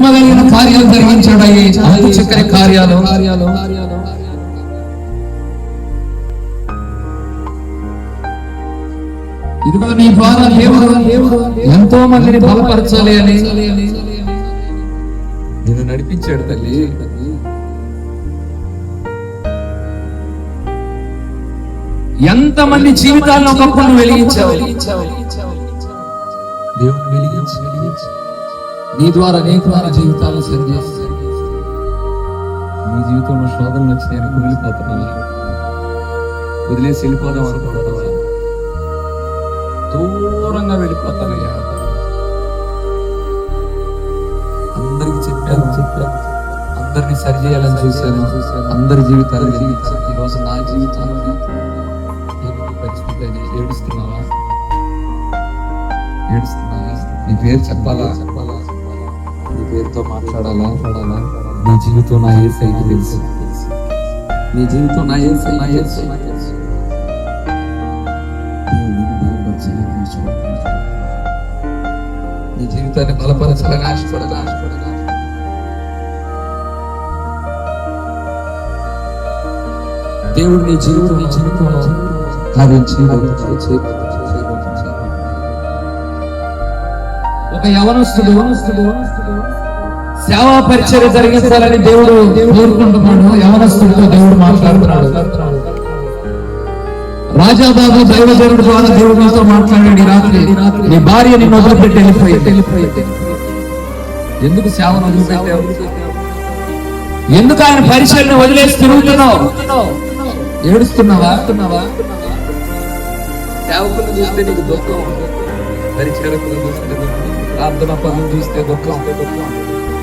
మహిమ కలిగిన కార్యాలు జరిగించాడు. అంతు చక్కని కార్యాలు. ఇదిగో నీ ద్వారా దేవుడు ఎంతో మందిని బలపరచాలి అని నేను నడిపించాడు తల్లి. ఎంతమంది జీవితాలను ఒకప్పుడు వెలిగించావు. దేవుని వెలిగించి నీ ద్వారా జీవితాలను సరి చేసి నీ జీవితంలో శోధనలు వచ్చినాయని కుమిలిపోతున్నా, వదిలేసి వెళ్ళిపోదాం అనుకుంటున్నావా? దూరంగా వెళ్ళిపోతానయ్యా. అందరికి చెప్పాను, అందరినీ సరి చేయాలని చూశాను, అందరి జీవితాలు జీవించాను. ఈరోజు నా జీవితంలో పరిస్థితి ఏడుస్తున్నావా? నీ పేరు చెప్పాలా? నీ పేరుతో మాట్లాడాలా? నీ జీవితం నా యేసయ్యకి తెలుసు. నీ జీవితం నా యేసయ్యకి తెలుసు. నీ జీవితాన్ని బలపరచాలని ఆశపడగా దేవుడు నీ జీవితంలో కార్యం చేయబోతున్నాడు. ఒక యవనస్తుడు సేవా పరిచర్య జరిగించాలని దేవుడు కోరుకుంటున్నాడు. యవనస్తుడితో దేవుడు మాట్లాడుతున్నాడు. రాజాబాబు దైవజనుడు ద్వారా దేవుడితో మాట్లాడాడు. రాత్రి నీ భార్య నిన్ను వదిలిపెట్టి వెళ్ళిపోయింది. ఎందుకు సేవను వదిలిపెట్టావు? ఎందుకు ఆయన పరిచర్యను వదిలేసి తిరుగుతున్నావు? ఏడుస్తున్నావా? సేవకులను చూస్తే నీకు దుఃఖం, పరిచర్యకులను చూస్తే ప్రార్థన పనులు చూస్తే దుఃఖం.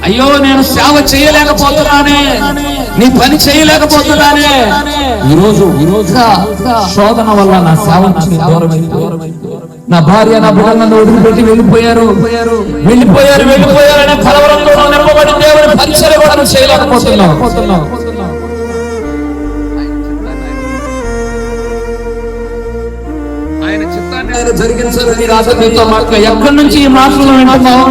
అయ్యో నేను సేవ చేయలేకపోతున్నానే, నీ పని చేయలేకపోతున్నానే. ఈరోజు శోధన వల్ల నా సేవ నుంచి దూరం నా భార్య నా బిడ్డలను వదిలిపెట్టి వెళ్ళిపోయారు అనే కలవరంలో నింపబడి దేవుని పరిచర్య కూడా చేయలేకపోతున్నావు. ఆయన చిత్తాన్ని ఆయన జరిగించాలని రాజకీయంతో మాట్లాడు. ఎక్కడి నుంచి ఈ మాటలు వింటున్నావు?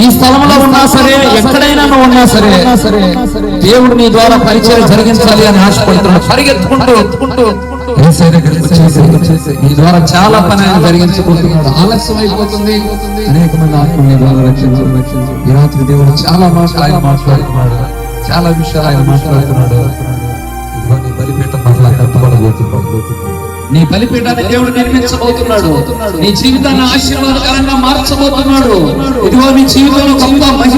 ఈ స్థలంలో ఉన్నా సరే, ఎక్కడైనా ఉన్నా సరే, దేవుడు నీ ద్వారా పరిచయం జరిగించాలి అని ఆశపడుతున్నాడు. పరిగెత్తుకుంటూ నీ ద్వారా చాలా పని ఆయన జరిగించబోతున్నాడు. ఆలస్యం అయిపోతుంది. అనేక మంది ఆత్మ నీ ద్వారా రక్షించు. ఈ రాత్రి దేవుడు చాలా మాటలు ఆయన మాట్లాడుతున్నాడు. చాలా విషయాలు ఆయన మాట్లాడుతున్నాడు. ఇదిగో నీ బలిపీఠం మరలా కట్టబడబోతున్నాడు. నీ బలిపీఠాన్ని దేవుడు నిర్మించబోతున్నాడు. నీ జీవితాన్ని ఆశీర్వాదకరంగా మార్చబోతున్నాడు. ఇదిగో నీ జీవితంలో గొప్ప మహిమ